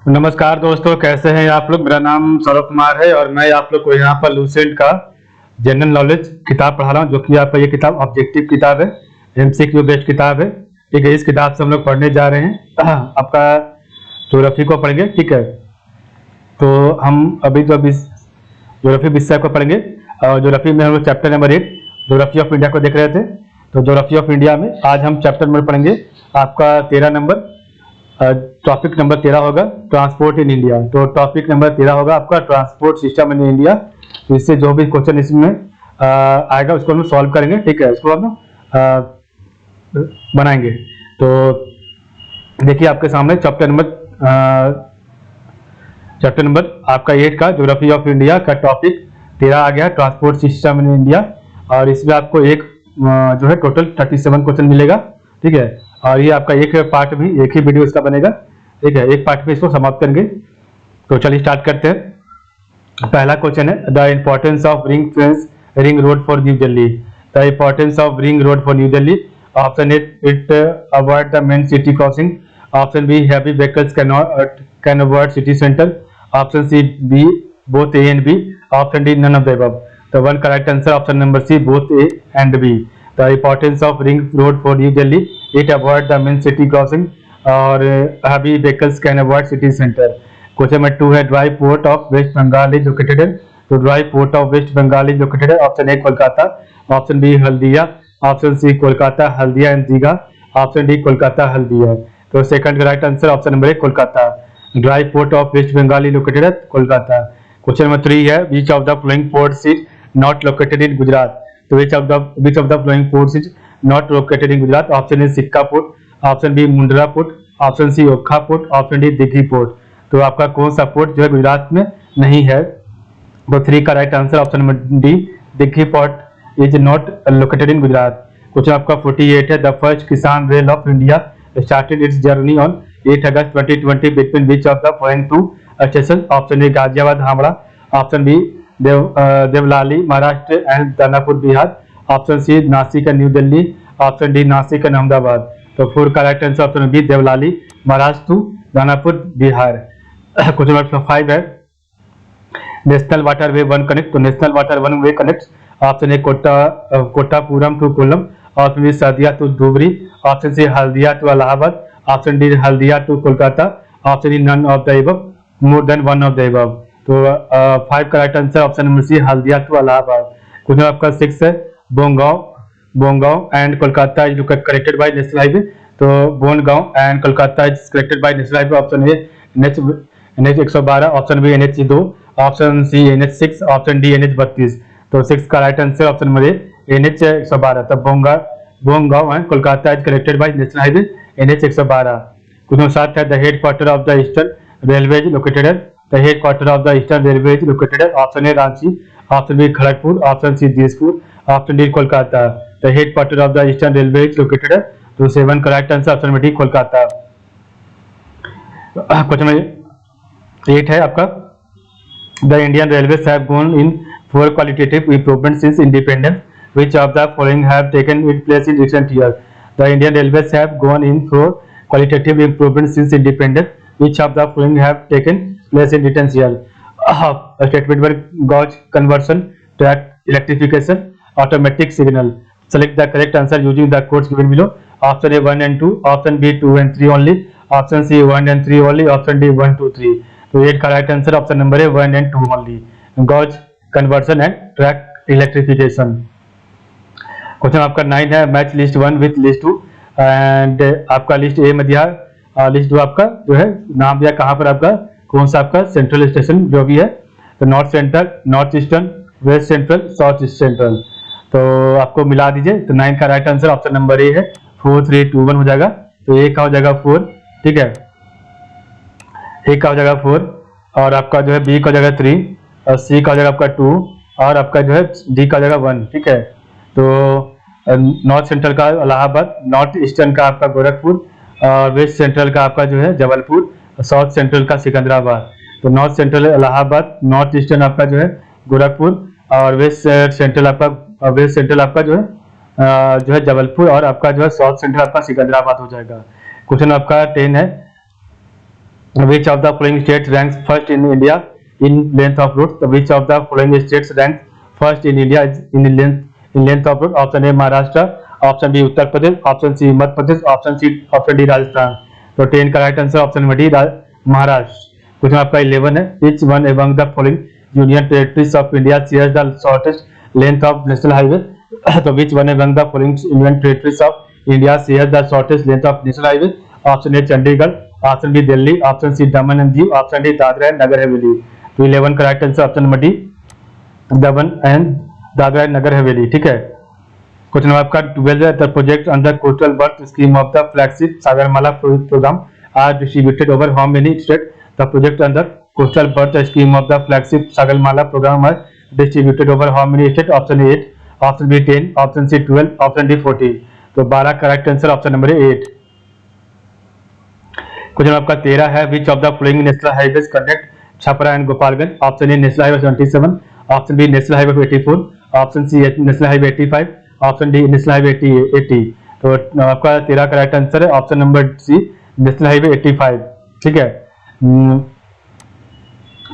नमस्कार दोस्तों, कैसे हैं आप लोग। मेरा नाम सौरभ कुमार है और मैं आप लोग को यहाँ पर लूसेंट का जनरल नॉलेज किताब पढ़ा रहा हूँ, जो कि आपका ये किताब ऑब्जेक्टिव किताब है, एमसीक्यू बेस्ड किताब है। ठीक है, इस किताब से हम लोग पढ़ने जा रहे हैं। आपका ज्योग्राफी को पढ़ेंगे। ठीक है, तो हम अभी इस ज्योग्राफी विषय को पढ़ेंगे। और ज्योग्राफी में हम लोग chapter number 8 geography of India को देख रहे थे। तो ज्योग्राफी ऑफ इंडिया में आज हम चैप्टर नंबर पढ़ेंगे आपका 13 नंबर। टॉपिक नंबर 13 होगा ट्रांसपोर्ट इन इंडिया। तो टॉपिक नंबर 13 होगा आपका ट्रांसपोर्ट सिस्टम इन इंडिया। तो इससे जो भी क्वेश्चन इसमें आएगा उसको हम सॉल्व करेंगे। ठीक है, उसको हम बनाएंगे। तो देखिए आपके सामने चैप्टर नंबर आपका 8 का ज्योग्राफी ऑफ इंडिया का टॉपिक 13 आ गया, ट्रांसपोर्ट सिस्टम इन इंडिया। और इसमें आपको एक जो है टोटल 37 क्वेश्चन मिलेगा। ठीक है, और ये आपका एक पार्ट भी, एक ही वीडियो इसका बनेगा। ठीक है, एक पार्ट में इसको समाप्त करेंगे। तो चलिए स्टार्ट करते हैं। पहला क्वेश्चन है the importance of ring road for New Delhi. The importance of ring road for New Delhi. Option A, it avoid the main city crossing. Option B, heavy vehicles can avoid city centre. Option C, B both A and B. Option D, none of the above. तो one correct answer option number C, both A and B. The importance of ring road for New Delhi, it avoid the main city crossing और heavy vehicles can avoid city center। Question number 2 है dry port of West Bengal is located in। तो dry port of West Bengal is located है option A Kolkata, option B Haldia, option C Kolkata Haldia and Digha, option D Kolkata Haldia. तो second right answer option number A Kolkata. Dry port of West Bengal is located है Kolkata. Question number 3 है which of the following ports is not located in Gujarat. तो which of the following ports is not located in Gujarat? Option is Sikka Port, option B Mundra port, option C Okha port, option D Dighi port. तो आपका कौन सा port जो है गुजरात में नहीं है? तो 3 का right answer option number D, Dighi port is not located in Gujarat. Question आपका 48 है the first Kisan rail of India started its journey on 8 August 2020 between which of the following two station. Option A Ghaziabad Howrah, option B Devlali Maharashtra and Danapur Bihar, option C Nashik and New Delhi, option D Nashik and Ahmedabad. तो 4 का right answer option B Devlali Maharashtra to Danapur Bihar. Question number 5 है national water way one connect. तो national water one way connect option A Kottapuram to Kollam, option B Sadiya to Dhubri, option C Haldia to Allahabad, option D Haldia to Kolkata, option D none of the above, more than one of the above. तो 5 का right answer option number C Haldia to Allahabad. Question आपका 6 है Bongaon and Kolkata is connected by national highway. तो Bongaon and Kolkata is connected by national highway. Option A NH 112, option B NH 2, option C NH 6, option D NH 32। तो 6 का right answer option number A NH 112। तब Bongaon and Kolkata is connected by national highway NH 112। Question 7 है the headquarter of the eastern railway is located है। The headquarter of the Eastern Railway is located at option A Ranchi, option B Kharagpur, option C Jodhpur, option D Kolkata। The headquarter of the Eastern Railway is located at, तो 7 correct answer option B Kolkata. Question 8 है आपका The Indian Railways have gone in for qualitative improvement since independence. Which of the following have taken its place in recent years? The Indian Railways have gone in for qualitative improvement since independence. Which of the following have taken place in recent years? Statement by gauge conversion, track electrification, automatic signal. Select the correct answer using the codes given below. Option A 1 and 2, option B 2 and 3 only, option C 1 and 3 only, option D 1 2 3। तो 8 का right answer option number है 1 and 2 only, gauge conversion and track electrification। Question आपका 9 है match list 1 with list 2 and आपका list A में दिया, list 2 आपका जो है नाम दिया कहाँ पर आपका कौन सा आपका सेंट्रल स्टेशन जो भी है। तो north central, north eastern, west central, south east central. तो आपको मिला दीजिए। तो 9 का right answer option number A है 4 3 2 1 हो जाएगा। तो ए का हो जाएगा 4, ठीक है, ए का हो जाएगा 4 और आपका जो है बी का हो जाएगा 3 और सी का हो जाएगा आपका 2 और आपका जो है डी का हो जाएगा 1। ठीक है, तो नॉर्थ सेंट्रल का इलाहाबाद, नॉर्थ ईस्टर्न का आपका गोरखपुर और वेस्ट सेंट्रल का आपका जो है जबलपुर, साउथ सेंट्रल का सिकंदराबाद। तो north central Allahabad, north eastern आपका जो है गोरखपुर और वेस्ट सेंट्रल आपका जो है जबलपुर और आपका जो है साउथ सेंट्रल आपका सिकंदराबाद हो जाएगा। क्वेश्चन आपका 10 है Which of the following states ranks first in India in length of route? Which of the following states ranks first in India in length of route? Option A Maharashtra, option B Uttar Pradesh, option C Madhya Pradesh, option D Rajasthan. तो 10 का right answer option number D Maharashtra. Question आपका 11 है, which one among the following union territories of India shares the shortest length of national highway? तो which one among the following union territories of India shares the shortest length of national highway? Option A Chandigarh, option B Delhi, option C Daman and Diu, option D Dadra and Nagar Haveli. तो 11 का right answer option number D Daman and Dadra and Nagar Haveli. ठीक है, question number आपका 12 है, the project under coastal berth scheme of the flagship Sagarmala programme are distributed over how many state? The project under coastal berth scheme of the flagship Sagarmala programme are distributed over how many state? Option A 8, option B 10, option C 12, option D 14। तो 12 का right answer option number 8। Question आपका 13 है, which of the following national highways connect Chhapra and Gopalganj? Option A national highway 77, option B national highway 84, option C national highway 85, option D national highway 80। तो आपका 13 का right answer है option number C national highway 85। ठीक है,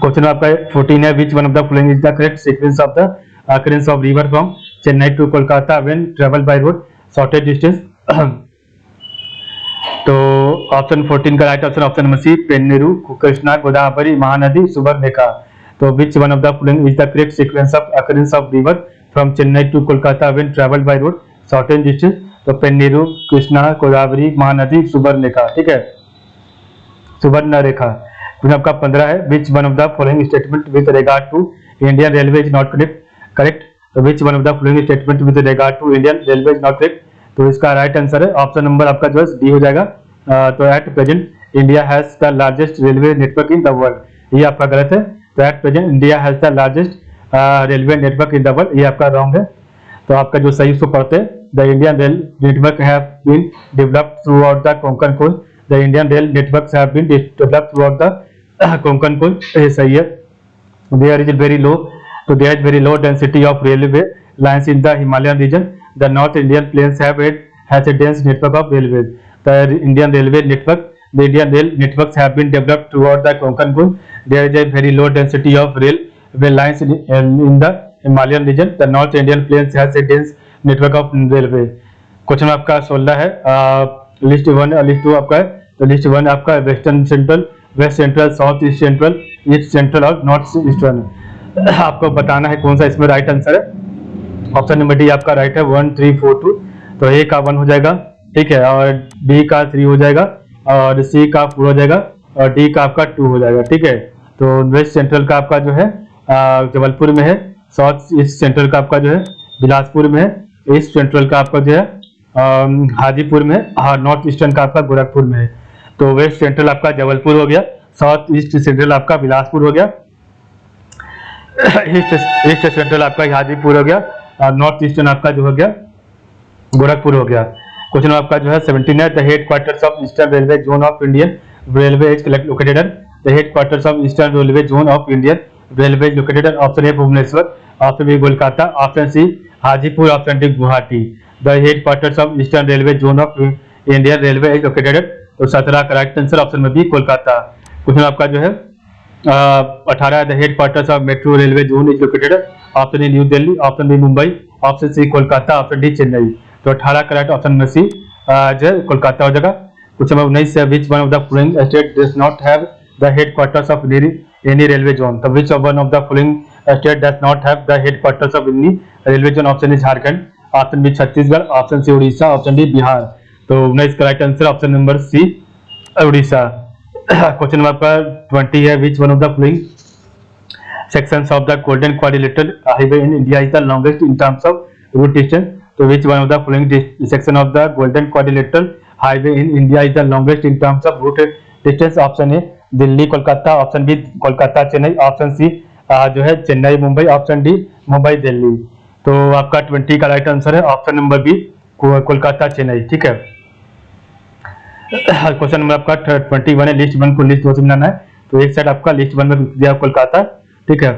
question आपका 14 है, which one of the following is the correct sequence of the occurrence of river from Chennai to Kolkata when travel by road shortest distance? तो option 14 का right answer option number C Penneru, Krishna, Godavari, Mahanadi, Subarnarekha. तो which one of the following is the correct sequence of occurrence of river from Chennai to Kolkata when travel by road shortest distance? तो पेन्नेरू, कृष्णा, गोदावरी, महानदी, सुबर्णरेखा। ठीक है, सुबर्णरेखा। फिर आपका 15 है, which one of the following statement with regard to Indian railway is not correct? तो which one of the following statement with regard to Indian railway is not correct? तो इसका right answer है ऑप्शन नंबर आपका जो है D हो जाएगा। तो at present India has the largest railway network in the world, ये आपका गलत है। तो at present India has the largest railway network in the world, ये आपका रॉन्ग है। तो आपका जो सही उसको पढ़ते हैं, the Indian rail network have been developed throughout the Konkan coast, the Indian rail network have been developed throughout the Konkan coast, ये सही है। देयर इज वेरी लो, तो there is very low density of railway lines in the Himalayan region. The North Indian plains has a dense network of railways. The Indian railway network, the Indian rail networks have been developed throughout the Konkan coast. There is a very low density of railway lines in the Himalayan region. The North Indian plains has a dense network of railway. Question आपका 16 है, list 1 और list 2 आपका है। तो list 1 आपका western central, west central, south east central, east central और north eastern. आपको बताना है कौन सा इसमें राइट आंसर है। ऑप्शन नंबर डी आपका राइट है 1 3 4 2। तो ए का 1 हो जाएगा, ठीक है, और बी का 3 हो जाएगा, और सी का 4 हो जाएगा, और डी का आपका 2 हो जाएगा। ठीक है, तो वेस्ट सेंट्रल का आपका जो है जबलपुर में है, साउथ ईस्ट सेंट्रल का आपका जो है बिलासपुर में है, ईस्ट सेंट्रल का आपका जो है हाजीपुर में, और नॉर्थ ईस्टर्न का आपका गोरखपुर में है। तो वेस्ट सेंट्रल आपका जबलपुर हो गया, साउथ ईस्ट सेंट्रल आपका बिलासपुर हो गया, ईस्ट सेंट्रल आपका हाजीपुर हो गया, और नॉर्थ ईस्टर्न आपका जो हो गया गोरखपुर हो गया। क्वेश्चन आपका जो है 17 है, the headquarters of eastern railway zone of Indian railway is located at, the headquarters of eastern railway zone of Indian railway is located at. Option A Bhubaneswar, option B Kolkata, option C Hajipur, option D Guwahati. The headquarters of eastern railway zone of Indian railway is located at. तो 17 का right answer option में B Kolkata. Question आपका जो है 18 the headquarters of metro railway zone is located, option A New Delhi, option B Mumbai, option C Kolkata, option D Chennai. तो 18 का right option में सी जो है कोलकाता हो जाएगा। क्वेश्चन नंबर 19 है, which one of the following state does not have the headquarters of any railway zone? तो which one of the following state does not have the headquarters of any railway zone? Option A Jharkhand, option B Chhattisgarh, option C Orissa, option D Bihar. तो 19 का right answer option number C Orissa. Question number आपका 20 है, which one of the following sections of the golden quadrilateral highway in India is the longest in terms of route distance? तो which one of the following section of the golden quadrilateral highway in India is the longest in terms of route distance? Option A Delhi Kolkata, option B Kolkata Chennai, option C जो है Chennai Mumbai, option D Mumbai Delhi. तो आपका 20 का right answer है option number B Kolkata Chennai. ठीक है, question number आपका 21 है, लिस्ट 1 को लिस्ट 2 से मिलाना है। तो एक साइड आपका लिस्ट 1 में दिया कोलकाता, ठीक है,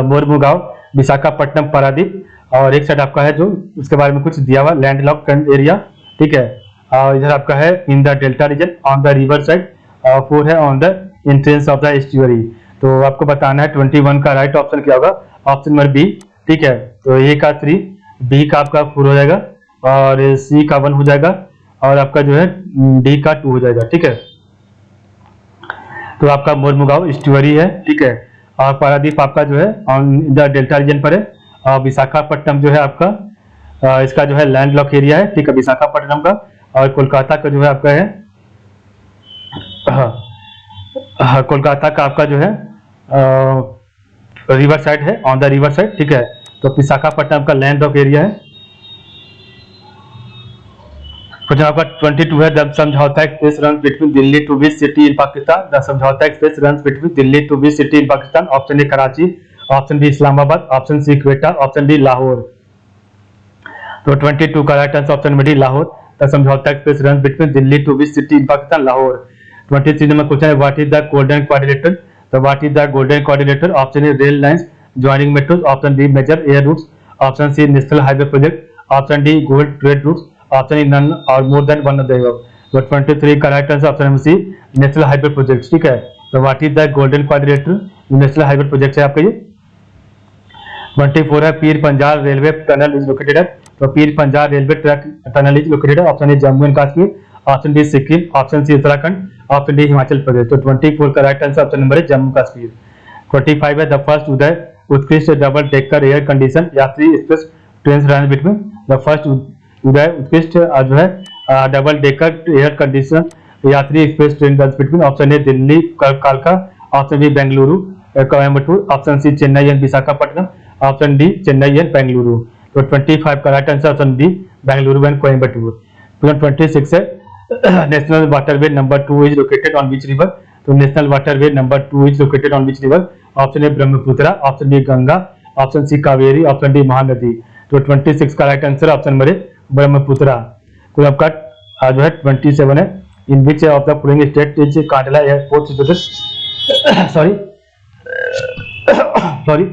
मोरमुगांव, विशाखापट्टनम, पारादीप, और एक साइड आपका है जो उसके बारे में कुछ दिया हुआ लैंड लॉक एरिया, ठीक है, और इधर आपका है in the delta region on the river side, और 4 है on the entrance of the estuary. तो आपको बताना है 21 का राइट ऑप्शन क्या होगा, ऑप्शन नंबर बी। ठीक है, तो ए का 3, बी का आपका 4 हो जाएगा, और सी का 1 हो जाएगा, और आपका जो है डी का 2 हो जाएगा। ठीक है, तो आपका मोरमुगांव एस्चुअरी है। ठीक है, और पारादीप आपका जो है ऑन द डेल्टा रीजन पर है, और विशाखापट्टनम जो है आपका इसका जो है लैंड लॉक एरिया है। ठीक है, विशाखापट्टनम का, और कोलकाता का जो है आपका है कोलकाता का आपका जो है रिवर साइड है, ऑन द रिवर साइड। ठीक है, तो विशाखापट्टनम का लैंड लॉक एरिया है। क्वेश्चन आपका 22 है, the Samjhauta express run between Delhi to which city in Pakistan, the Samjhauta express run between Delhi to which city in Pakistan. Option A Karachi, option B Islamabad, option C Quetta, option D Lahore. तो 22 का right answer option number D Lahore. The Samjhauta express run between Delhi to which city in Pakistan, Lahore. 23 number question है, what is the golden quadrilateral. तो what is the golden quadrilateral. Option A rail lines joining metros, option B major air routes, option C national highway project, option D gold trade routes, option E none और more than one of the above. तो 23 का right answer option number C national highway project. ठीक है, तो what is the golden quadrilateral, national highway project है आपका ये। 24 है, Pir Panjal railway tunnel is located है। तो Pir Panjal railway track tunnel is located है, option A Jammu and Kashmir, option B Sikkim, option C Uttarakhand, option D Himachal Pradesh. तो 24 का राइट आंसर ऑप्शन नंबर है जम्मू कश्मीर। 25 है, the first Uday Utkrisht double decker air condition Yatri express train run between. The first Uday Utkrisht जो है double decker air condition Yatri express train run between. Option A Delhi कालका, option B Bengaluru Coimbatore, option C Chennai and Visakhapatnam, option D Chennai and Bengaluru. तो 25 का right answer option D Bengaluru and Coimbatore. 26 है, national waterway number 2 is located on which river. तो national waterway number 2 is located on which river. Option A Brahmaputra, option B Ganga, option C Kaveri, option D Mahanadi. तो 26 का right answer option number A Brahmaputra. तो आपका जो है 27 है, in which of the following state is Kandla airport situated. Sorry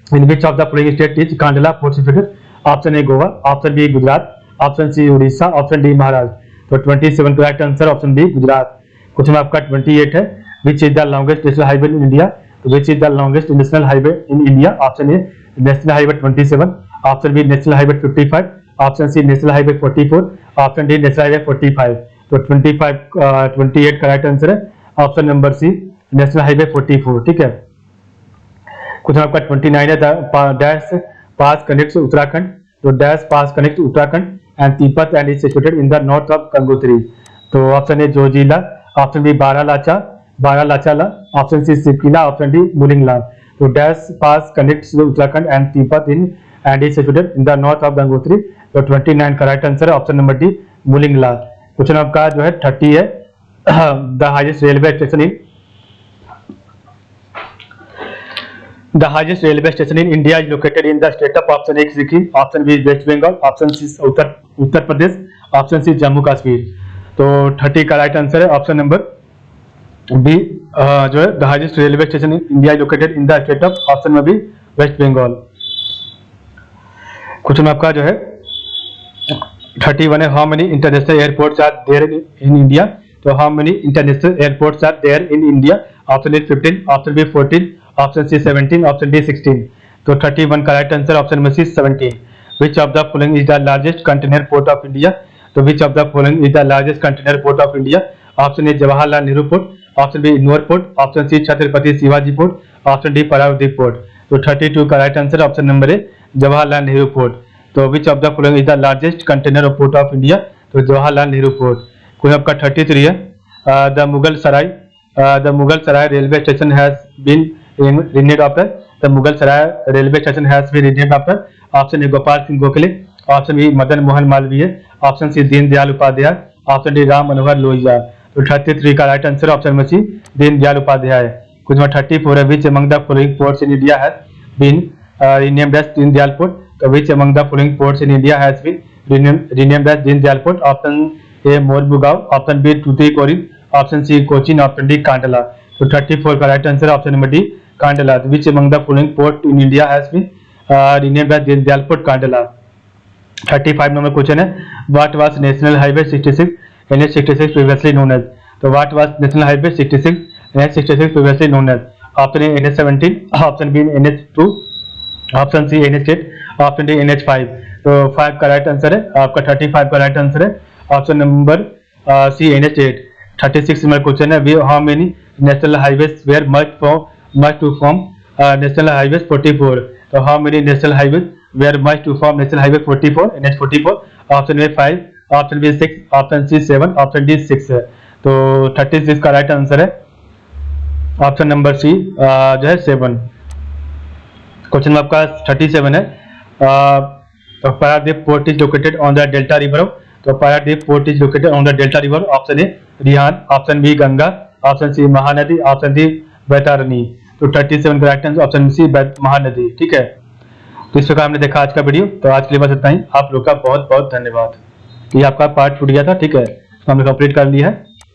in which of the following state is Kandla port situated. Option A Goa, option B Gujarat, option C Orissa, option D Maharashtra. तो 27 का right answer option B Gujarat. Question आपका 28 है, which is the longest national highway in India. तो which is the longest national highway in India. Option A national highway 27, option B national highway 55, option C national highway 44, option D national highway 45। तो 28 का right answer है option number C national highway 44। ठीक है, question आपका 29 है, dash pass connects Uttarakhand. तो dash pass connect Uttarakhand and Tibet and is situated in the north of Gangotri. तो option A Zojila, option B Baralacha, option C Sipkila, option D Mulingla. तो dash pass connects Uttarakhand and Tibet in and is situated in the north of Gangotri. तो 29 का right answer है option number D Mulingla. Question आपका जो है 30 है, the highest railway station in The highest railway station in India is located in the state of option A Sikkim, option B West Bengal, option C Uttar Pradesh, option C Jammu Kashmir. तो 30 का right answer है option number B जो है the highest railway station in India is located in the state of option number B West Bengal. Question आपका जो है 31 है, how many international airports are there in India. तो how many international airports are there in India. Option A 15, option B 14, option C 17, option D 16। तो 31 का right answer option number C 17। Which of the following is the largest container port of India. तो which of the following is the largest container port of India. Option A Jawaharlal Nehru port, option B Indore port, option C Chhatrapati Shivaji port, option D Paradip port. तो 32 का right answer option number A Jawaharlal Nehru port. तो which of the following is the largest container port of India. तो Jawaharlal Nehru port. कोई आपका 33 है, the Mughal Sarai railway station has been renamed after। the Mughal Sarai railway station has been renamed after। Option A Gopal Singh Gokhale, option B Madan Mohan Malaviya, option C Deendayal Upadhyay, option D Ram Manohar Lohia. तो 33 का right answer option number C Deendayal Upadhyay. कुछ 34 है, which among the following ports in India has been renamed as Deendayal port. तो which among the following ports in India has been renamed as Deendayal port. Option A Mormugao, option B Tuticorin, option C Cochin, option D Kandla. तो 34 का right answer option number D Kandla. Which among the following port in India has been renamed as Deendayal port Kandla. 35 number question है, what was national highway 66 NH 66 previously known as. तो what was national highway 66 NH66 previously known as? Option A NH17, option B NH2, option C NH8, option D NH5। तो 5 का right answer है आपका, 35 का right answer है option number C NH8। 36 number question है, how many national highways were merge to form national highway 44? तो how many national highways were merge to form national highway 44 NH44? Option A 5, option B 6, option C 7, option D 6 है। तो 36 का right answer है option number C जो है 7। Question में आपका 37 है। तो Paradip port is located on the delta river. तो Paradip port is located on the delta river. Option A Rihand, option B Ganga, option C Mahanadi, option D Baitarani. तो 37 का right answer option C Mahanadi. ठीक है, तो इस प्रकार हमने देखा आज का वीडियो। तो आज के लिए बस इतना ही। आप लोग का बहुत बहुत धन्यवाद। ये आपका पार्ट छूट गया था, ठीक है, तो हमने कंप्लीट कर लिया है।